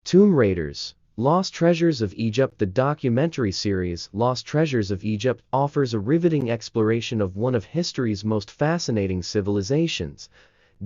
Tomb Raiders, Lost Treasures of Egypt. The documentary series Lost Treasures of Egypt offers a riveting exploration of one of history's most fascinating civilizations,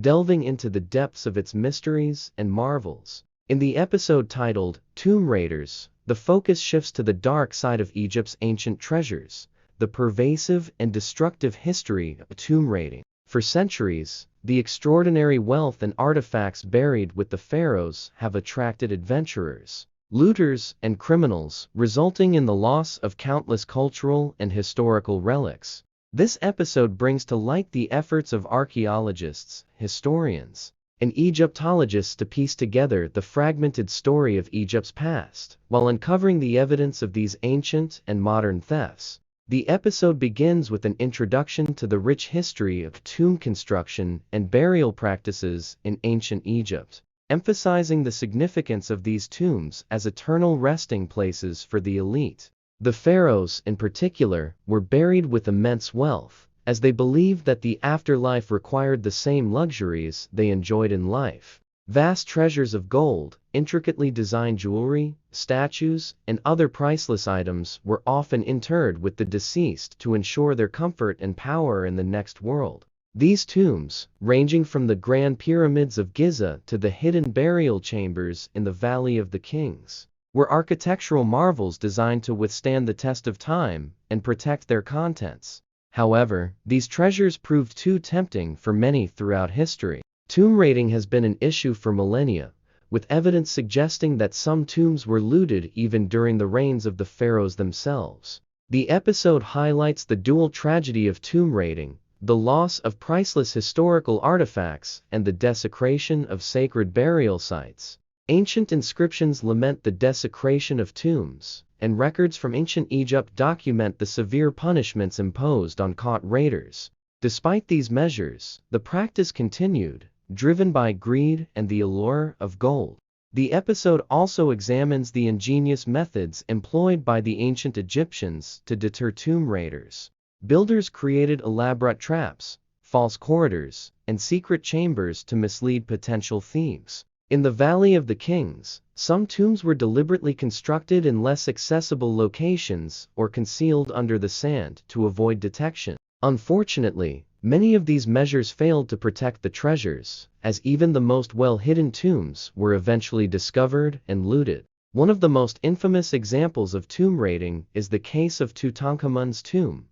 delving into the depths of its mysteries and marvels. In the episode titled Tomb Raiders, the focus shifts to the dark side of Egypt's ancient treasures, the pervasive and destructive history of tomb raiding. For centuries, the extraordinary wealth and artifacts buried with the pharaohs have attracted adventurers, looters, and criminals, resulting in the loss of countless cultural and historical relics. This episode brings to light the efforts of archaeologists, historians, and Egyptologists to piece together the fragmented story of Egypt's past, while uncovering the evidence of these ancient and modern thefts. The episode begins with an introduction to the rich history of tomb construction and burial practices in ancient Egypt, emphasizing the significance of these tombs as eternal resting places for the elite. The pharaohs, in particular, were buried with immense wealth, as they believed that the afterlife required the same luxuries they enjoyed in life. Vast treasures of gold, intricately designed jewelry, statues, and other priceless items were often interred with the deceased to ensure their comfort and power in the next world. These tombs, ranging from the Grand Pyramids of Giza to the hidden burial chambers in the Valley of the Kings, were architectural marvels designed to withstand the test of time and protect their contents. However, these treasures proved too tempting for many throughout history. Tomb raiding has been an issue for millennia, with evidence suggesting that some tombs were looted even during the reigns of the pharaohs themselves. The episode highlights the dual tragedy of tomb raiding, the loss of priceless historical artifacts and the desecration of sacred burial sites. Ancient inscriptions lament the desecration of tombs, and records from ancient Egypt document the severe punishments imposed on caught raiders. Despite these measures, the practice continued, driven by greed and the allure of gold. The episode also examines the ingenious methods employed by the ancient Egyptians to deter tomb raiders. Builders created elaborate traps, false corridors, and secret chambers to mislead potential thieves. In the Valley of the Kings, some tombs were deliberately constructed in less accessible locations or concealed under the sand to avoid detection. Unfortunately, many of these measures failed to protect the treasures, as even the most well-hidden tombs were eventually discovered and looted. One of the most infamous examples of tomb raiding is the case of Tutankhamun's tomb,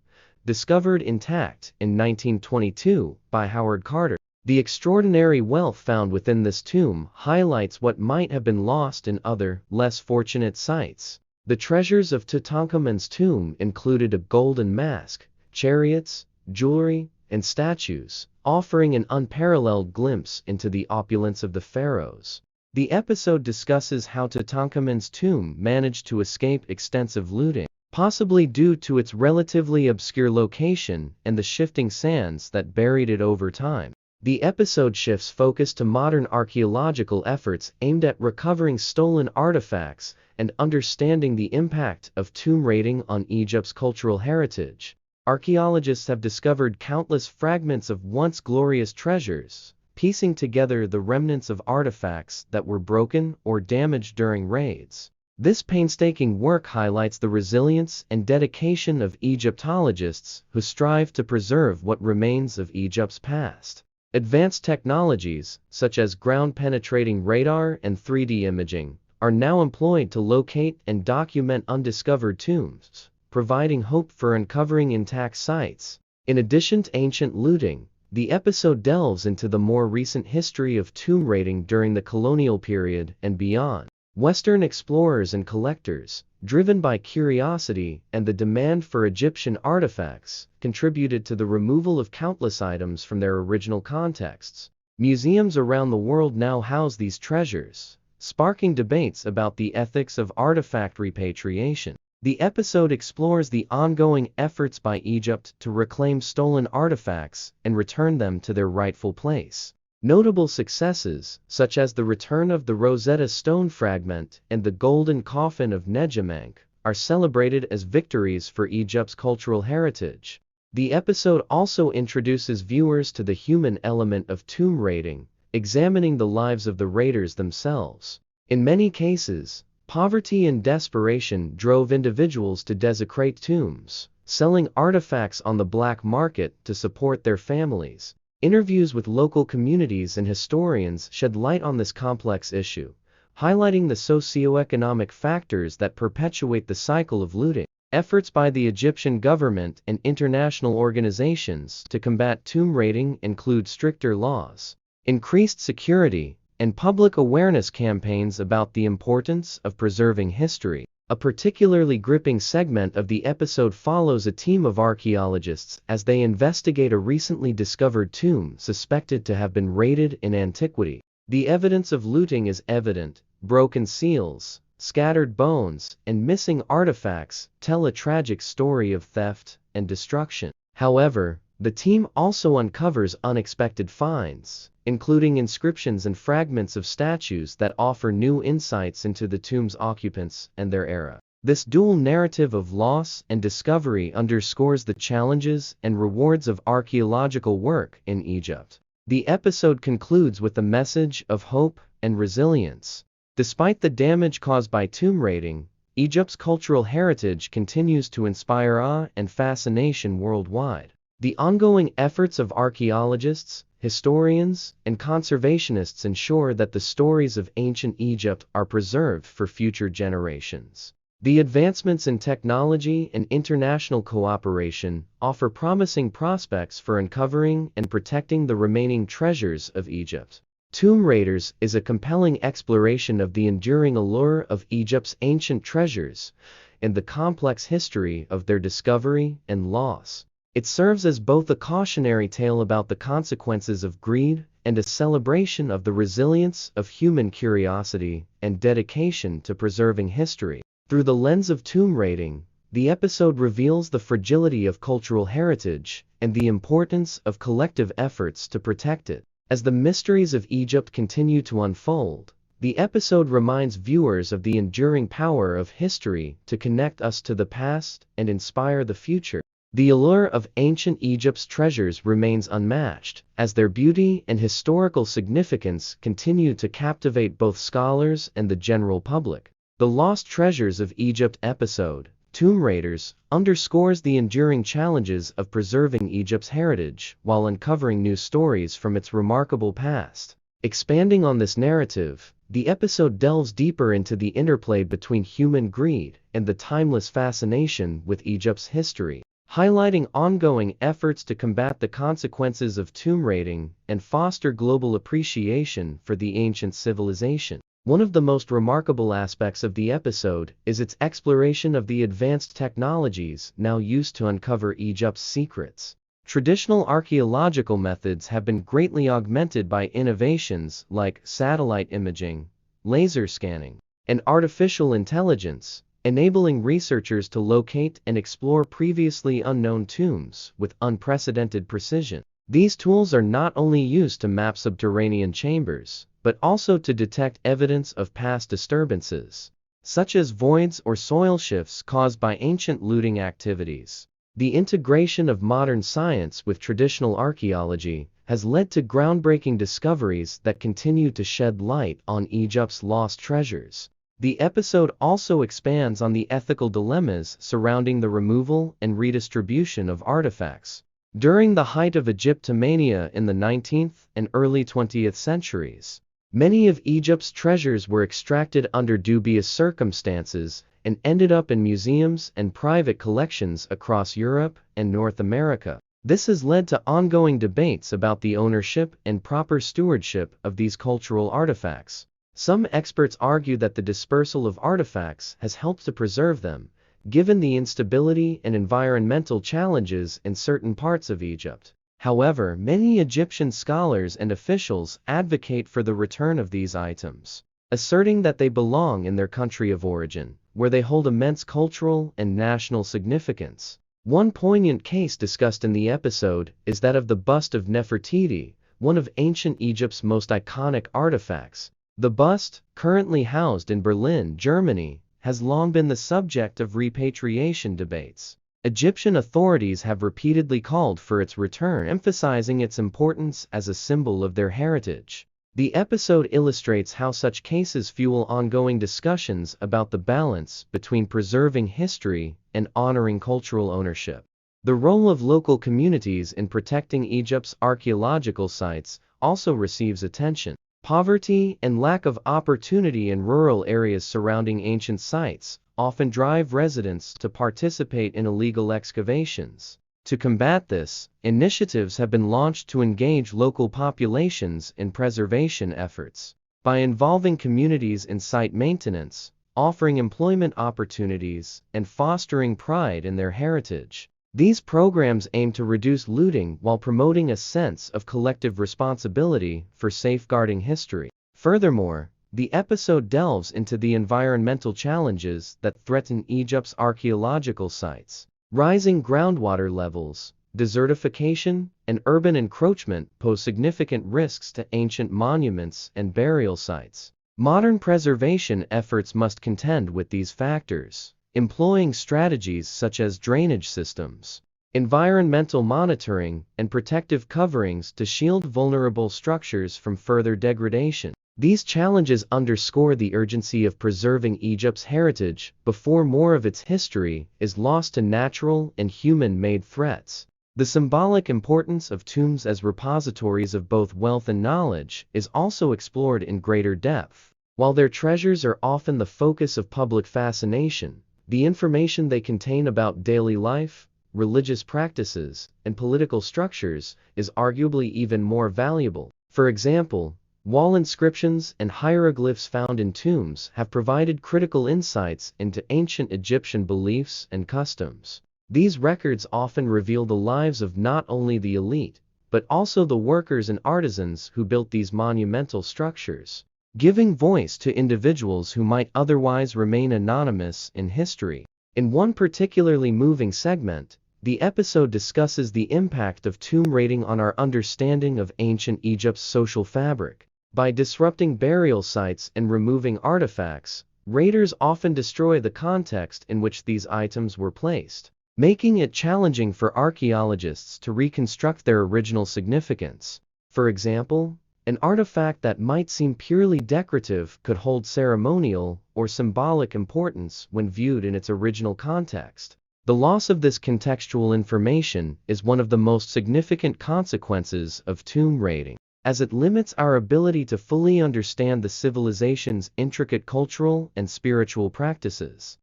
discovered intact in 1922 by Howard Carter. The extraordinary wealth found within this tomb highlights what might have been lost in other, less fortunate sites. The treasures of Tutankhamun's tomb included a golden mask, chariots, jewelry, and statues, offering an unparalleled glimpse into the opulence of the pharaohs. The episode discusses how Tutankhamun's tomb managed to escape extensive looting, possibly due to its relatively obscure location and the shifting sands that buried it over time. The episode shifts focus to modern archaeological efforts aimed at recovering stolen artifacts and understanding the impact of tomb raiding on Egypt's cultural heritage. Archaeologists have discovered countless fragments of once glorious treasures, piecing together the remnants of artifacts that were broken or damaged during raids. This painstaking work highlights the resilience and dedication of Egyptologists who strive to preserve what remains of Egypt's past. Advanced technologies, such as ground-penetrating radar and 3D imaging, are now employed to locate and document undiscovered tombs, providing hope for uncovering intact sites. In addition to ancient looting, the episode delves into the more recent history of tomb raiding during the colonial period and beyond. Western explorers and collectors, driven by curiosity and the demand for Egyptian artifacts, contributed to the removal of countless items from their original contexts. Museums around the world now house these treasures, sparking debates about the ethics of artifact repatriation. The episode explores the ongoing efforts by Egypt to reclaim stolen artifacts and return them to their rightful place. Notable successes, such as the return of the Rosetta Stone fragment and the golden coffin of Nejamank, are celebrated as victories for Egypt's cultural heritage. The episode also introduces viewers to the human element of tomb raiding, examining the lives of the raiders themselves. In many cases, poverty and desperation drove individuals to desecrate tombs, selling artifacts on the black market to support their families. Interviews with local communities and historians shed light on this complex issue, highlighting the socio-economic factors that perpetuate the cycle of looting. Efforts by the Egyptian government and international organizations to combat tomb raiding include stricter laws, increased security, and public awareness campaigns about the importance of preserving history. A particularly gripping segment of the episode follows a team of archaeologists as they investigate a recently discovered tomb suspected to have been raided in antiquity. The evidence of looting is evident. Broken seals, scattered bones, and missing artifacts tell a tragic story of theft and destruction. However, the team also uncovers unexpected finds, including inscriptions and fragments of statues that offer new insights into the tomb's occupants and their era. This dual narrative of loss and discovery underscores the challenges and rewards of archaeological work in Egypt. The episode concludes with a message of hope and resilience. Despite the damage caused by tomb raiding, Egypt's cultural heritage continues to inspire awe and fascination worldwide. The ongoing efforts of archaeologists, historians, and conservationists ensure that the stories of ancient Egypt are preserved for future generations. The advancements in technology and international cooperation offer promising prospects for uncovering and protecting the remaining treasures of Egypt. Tomb Raiders is a compelling exploration of the enduring allure of Egypt's ancient treasures and the complex history of their discovery and loss. It serves as both a cautionary tale about the consequences of greed and a celebration of the resilience of human curiosity and dedication to preserving history. Through the lens of tomb raiding, the episode reveals the fragility of cultural heritage and the importance of collective efforts to protect it. As the mysteries of Egypt continue to unfold, the episode reminds viewers of the enduring power of history to connect us to the past and inspire the future. The allure of ancient Egypt's treasures remains unmatched, as their beauty and historical significance continue to captivate both scholars and the general public. The Lost Treasures of Egypt episode, Tomb Raiders, underscores the enduring challenges of preserving Egypt's heritage while uncovering new stories from its remarkable past. Expanding on this narrative, the episode delves deeper into the interplay between human greed and the timeless fascination with Egypt's history, highlighting ongoing efforts to combat the consequences of tomb raiding and foster global appreciation for the ancient civilization. One of the most remarkable aspects of the episode is its exploration of the advanced technologies now used to uncover Egypt's secrets. Traditional archaeological methods have been greatly augmented by innovations like satellite imaging, laser scanning, and artificial intelligence, enabling researchers to locate and explore previously unknown tombs with unprecedented precision. These tools are not only used to map subterranean chambers, but also to detect evidence of past disturbances, such as voids or soil shifts caused by ancient looting activities. The integration of modern science with traditional archaeology has led to groundbreaking discoveries that continue to shed light on Egypt's lost treasures. The episode also expands on the ethical dilemmas surrounding the removal and redistribution of artifacts. During the height of Egyptomania in the 19th and early 20th centuries, many of Egypt's treasures were extracted under dubious circumstances and ended up in museums and private collections across Europe and North America. This has led to ongoing debates about the ownership and proper stewardship of these cultural artifacts. Some experts argue that the dispersal of artifacts has helped to preserve them, given the instability and environmental challenges in certain parts of Egypt. However, many Egyptian scholars and officials advocate for the return of these items, asserting that they belong in their country of origin, where they hold immense cultural and national significance. One poignant case discussed in the episode is that of the bust of Nefertiti, one of ancient Egypt's most iconic artifacts. The bust, currently housed in Berlin, Germany, has long been the subject of repatriation debates. Egyptian authorities have repeatedly called for its return, emphasizing its importance as a symbol of their heritage. The episode illustrates how such cases fuel ongoing discussions about the balance between preserving history and honoring cultural ownership. The role of local communities in protecting Egypt's archaeological sites also receives attention. Poverty and lack of opportunity in rural areas surrounding ancient sites often drive residents to participate in illegal excavations. To combat this, initiatives have been launched to engage local populations in preservation efforts. By involving communities in site maintenance, offering employment opportunities, and fostering pride in their heritage, these programs aim to reduce looting while promoting a sense of collective responsibility for safeguarding history. Furthermore, the episode delves into the environmental challenges that threaten Egypt's archaeological sites. Rising groundwater levels, desertification, and urban encroachment pose significant risks to ancient monuments and burial sites. Modern preservation efforts must contend with these factors, employing strategies such as drainage systems, environmental monitoring, and protective coverings to shield vulnerable structures from further degradation. These challenges underscore the urgency of preserving Egypt's heritage before more of its history is lost to natural and human-made threats. The symbolic importance of tombs as repositories of both wealth and knowledge is also explored in greater depth. While their treasures are often the focus of public fascination, the information they contain about daily life, religious practices, and political structures is arguably even more valuable. For example, wall inscriptions and hieroglyphs found in tombs have provided critical insights into ancient Egyptian beliefs and customs. These records often reveal the lives of not only the elite, but also the workers and artisans who built these monumental structures, giving voice to individuals who might otherwise remain anonymous in history. In one particularly moving segment, the episode discusses the impact of tomb raiding on our understanding of ancient Egypt's social fabric. By disrupting burial sites and removing artifacts, raiders often destroy the context in which these items were placed, making it challenging for archaeologists to reconstruct their original significance. For example, an artifact that might seem purely decorative could hold ceremonial or symbolic importance when viewed in its original context. The loss of this contextual information is one of the most significant consequences of tomb raiding, as it limits our ability to fully understand the civilization's intricate cultural and spiritual practices.